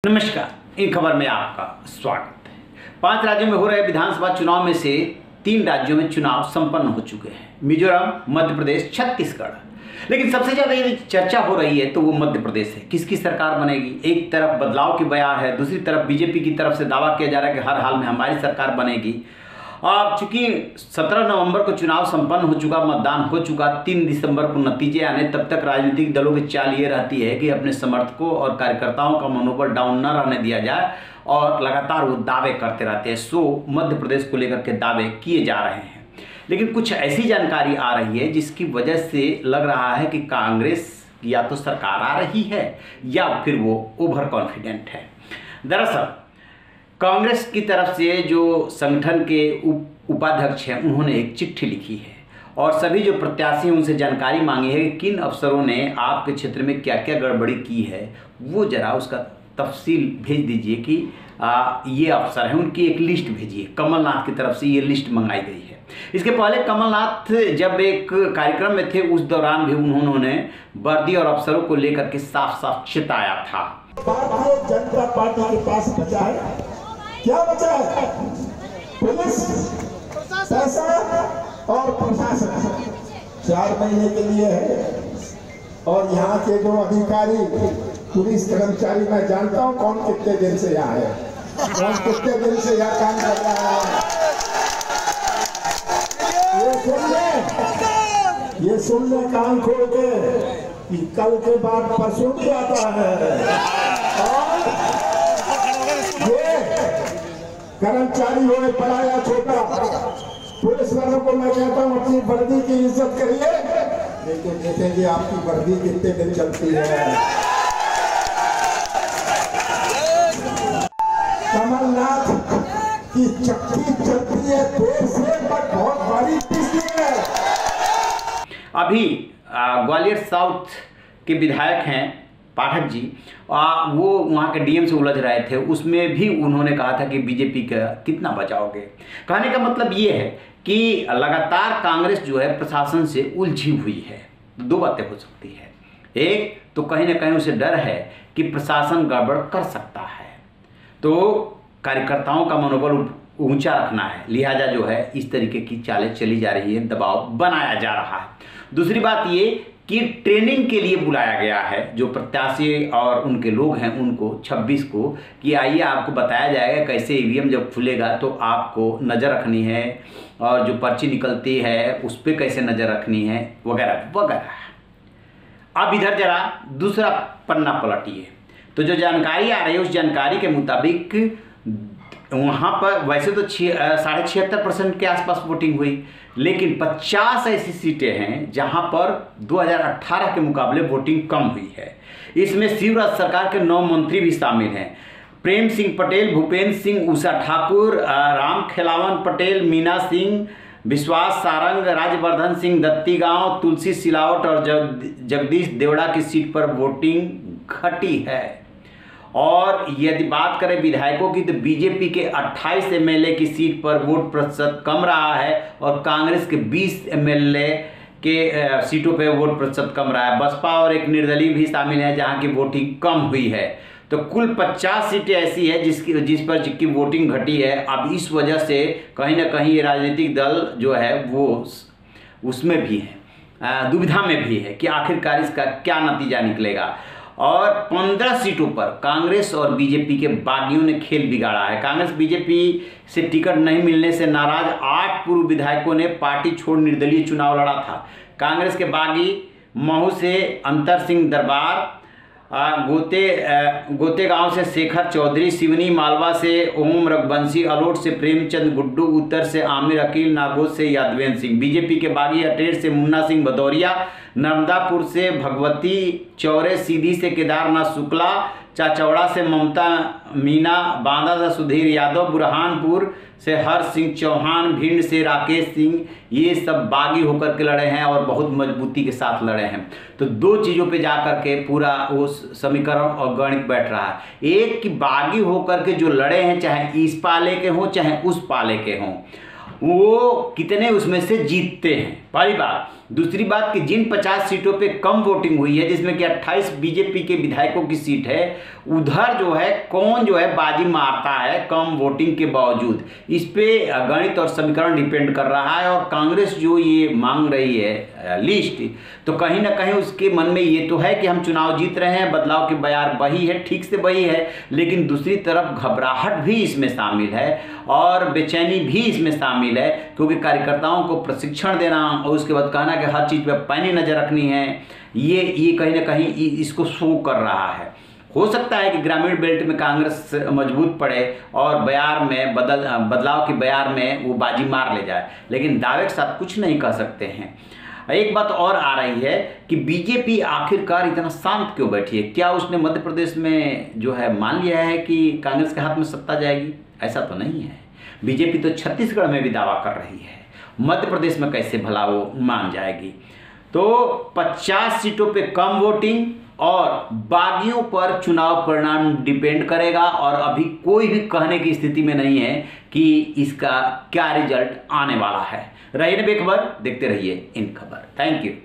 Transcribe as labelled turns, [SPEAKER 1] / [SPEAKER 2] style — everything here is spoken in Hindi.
[SPEAKER 1] नमस्कार, इन खबर में आपका स्वागत है। 5 राज्यों में हो रहे विधानसभा चुनाव में से 3 राज्यों में चुनाव संपन्न हो चुके हैं, मिजोरम, मध्य प्रदेश, छत्तीसगढ़। लेकिन सबसे ज्यादा यदि चर्चा हो रही है तो वो मध्य प्रदेश है। किसकी सरकार बनेगी? एक तरफ बदलाव की बयार है, दूसरी तरफ बीजेपी की तरफ से दावा किया जा रहा है कि हर हाल में हमारी सरकार बनेगी। अब चूंकि 17 नवंबर को चुनाव संपन्न हो चुका, मतदान हो चुका, 3 दिसंबर को नतीजे आने तब तक राजनीतिक दलों की चाल ये रहती है कि अपने समर्थकों और कार्यकर्ताओं का मनोबल डाउन न रहने दिया जाए और लगातार वो दावे करते रहते हैं। सो मध्य प्रदेश को लेकर के दावे किए जा रहे हैं, लेकिन कुछ ऐसी जानकारी आ रही है जिसकी वजह से लग रहा है कि कांग्रेस या तो सरकार आ रही है या फिर वो ओवर कॉन्फिडेंट है। दरअसल कांग्रेस की तरफ से जो संगठन के उपाध्यक्ष हैं उन्होंने एक चिट्ठी लिखी है और सभी जो प्रत्याशी उनसे जानकारी मांगी है कि किन अफसरों ने आपके क्षेत्र में क्या क्या गड़बड़ी की है, वो जरा उसका तफसील भेज दीजिए कि ये अफसर हैं, उनकी एक लिस्ट भेजिए। कमलनाथ की तरफ से ये लिस्ट मंगाई गई है। इसके पहले कमलनाथ जब एक कार्यक्रम में थे उस दौरान भी उन्होंने वर्दी और अफसरों को लेकर के साफ साफ चिताया था।
[SPEAKER 2] भारतीय जनता पार्टी के पास बचा है क्या? बचा है पुलिस, पैसा और प्रशासन। 4 महीने के लिए है और यहाँ के जो अधिकारी, पुलिस कर्मचारी, मैं जानता हूँ कौन कितने दिन से यहाँ है, कौन कितने दिन से यहाँ काम कर रहा है। ये सुन ले कान खोल के कि कल के बाद परसों भी आता है। और ये कर्मचारी हो बड़ा या छोटा, पुलिस वालों को मैं कहता हूँ अपनी वर्दी की इज्जत करिए, लेकिन देखेंगे आपकी वर्दी कितने दिन चलती है। कमलनाथ की चक्की चलती है देर से, पर बहुत बड़ी चीज है।
[SPEAKER 1] अभी ग्वालियर साउथ के विधायक हैं पाठक जी, वो वहाँ के डीएम से उलझ रहे थे। उसमें भी उन्होंने कहा था कि बीजेपी का कितना बचाओगे। कहने का मतलब ये है कि लगातार कांग्रेस जो है प्रशासन से उलझी हुई है। 2 बातें हो सकती है। एक तो कहीं ना कहीं उसे डर है कि प्रशासन गड़बड़ कर सकता है, तो कार्यकर्ताओं का मनोबल ऊंचा रखना है, लिहाजा जो है इस तरीके की चालें चली जा रही है, दबाव बनाया जा रहा है। दूसरी बात ये कि ट्रेनिंग के लिए बुलाया गया है जो प्रत्याशी और उनके लोग हैं उनको 26 को, कि आइए आपको बताया जाएगा कैसे ईवीएम जब खुलेगा तो आपको नज़र रखनी है और जो पर्ची निकलती है उस पर कैसे नज़र रखनी है, वगैरह वगैरह। अब इधर जरा दूसरा पन्ना पलटिए तो जो जानकारी आ रही है उस जानकारी के मुताबिक वहाँ पर वैसे तो 76.5% के आसपास वोटिंग हुई, लेकिन 50 ऐसी सीटें हैं जहां पर 2018 के मुकाबले वोटिंग कम हुई है। इसमें शिवराज सरकार के 9 मंत्री भी शामिल हैं। प्रेम सिंह पटेल, भूपेंद्र सिंह, उषा ठाकुर, राम खेलावन पटेल, मीना सिंह, विश्वास सारंग, राजवर्धन सिंह दत्तीगांव, तुलसी सिलावट और जगदीश देवड़ा की सीट पर वोटिंग घटी है। और यदि बात करें विधायकों की तो बीजेपी के 28 एमएलए की सीट पर वोट प्रतिशत कम रहा है और कांग्रेस के 20 एमएलए के सीटों पे वोट प्रतिशत कम रहा है। बसपा और एक निर्दलीय भी शामिल है जहां की वोटिंग कम हुई है। तो कुल 50 सीटें ऐसी है जिसकी वोटिंग घटी है। अब इस वजह से कहीं ना कहीं ये राजनीतिक दल जो है वो उसमें भी है, दुविधा में भी है कि आखिरकार इसका क्या नतीजा निकलेगा। और 15 सीटों पर कांग्रेस और बीजेपी के बागियों ने खेल बिगाड़ा है। कांग्रेस बीजेपी से टिकट नहीं मिलने से नाराज 8 पूर्व विधायकों ने पार्टी छोड़ निर्दलीय चुनाव लड़ा था। कांग्रेस के बागी महू से अंतर सिंह दरबार, गोते गांव से शेखर चौधरी, सिवनी मालवा से ओम रघुवंशी, अलोट से प्रेमचंद गुड्डू, उत्तर से आमिर अकील, नागौद से यादवेंद्र सिंह। बीजेपी के बागी अटेर से मुन्ना सिंह भदौरिया, नर्मदापुर से भगवती चौरे, सीधी से केदारनाथ शुक्ला, चाचौड़ा से ममता मीना, बांदा से सुधीर यादव, बुरहानपुर से हर्ष सिंह चौहान, भिंड से राकेश सिंह, ये सब बागी होकर के लड़े हैं और बहुत मजबूती के साथ लड़े हैं। तो 2 चीज़ों पे जाकर के पूरा वो समीकरण और गणित बैठ रहा है। एक कि बागी होकर के जो लड़े हैं, चाहे इस पाले के हों चाहे उस पाले के हों, वो कितने उसमें से जीतते हैं। पहली बात। दूसरी बात कि जिन 50 सीटों पे कम वोटिंग हुई है, जिसमें कि 28 बीजेपी के विधायकों की सीट है, उधर जो है कौन जो है बाजी मारता है कम वोटिंग के बावजूद, इस पे गणित और समीकरण डिपेंड कर रहा है। और कांग्रेस जो ये मांग रही है लिस्ट, तो कहीं ना कहीं उसके मन में ये तो है कि हम चुनाव जीत रहे हैं, बदलाव की बयार बही है, ठीक से बही है, लेकिन दूसरी तरफ घबराहट भी इसमें शामिल है और बेचैनी भी इसमें शामिल है, क्योंकि कार्यकर्ताओं को प्रशिक्षण देना और उसके बाद कहना कि हर चीज़ पर पैनी नज़र रखनी है, ये कहीं ना कहीं इसको शो कर रहा है। हो सकता है कि ग्रामीण बेल्ट में कांग्रेस मजबूत पड़े और बयार में बदलाव की बयार में वो बाजी मार ले जाए, लेकिन दावे के साथ कुछ नहीं कह सकते हैं। एक बात और आ रही है कि बीजेपी आखिरकार इतना शांत क्यों बैठी है? क्या उसने मध्य प्रदेश में जो है मान लिया है कि कांग्रेस के हाथ में सत्ता जाएगी? ऐसा तो नहीं है। बीजेपी तो छत्तीसगढ़ में भी दावा कर रही है, मध्य प्रदेश में कैसे भला वो मान जाएगी? तो 50 सीटों पे कम वोटिंग और बागियों पर चुनाव परिणाम डिपेंड करेगा, और अभी कोई भी कहने की स्थिति में नहीं है कि इसका क्या रिजल्ट आने वाला है। रहिए बेखबर, देखते रहिए इन खबर। Thank you.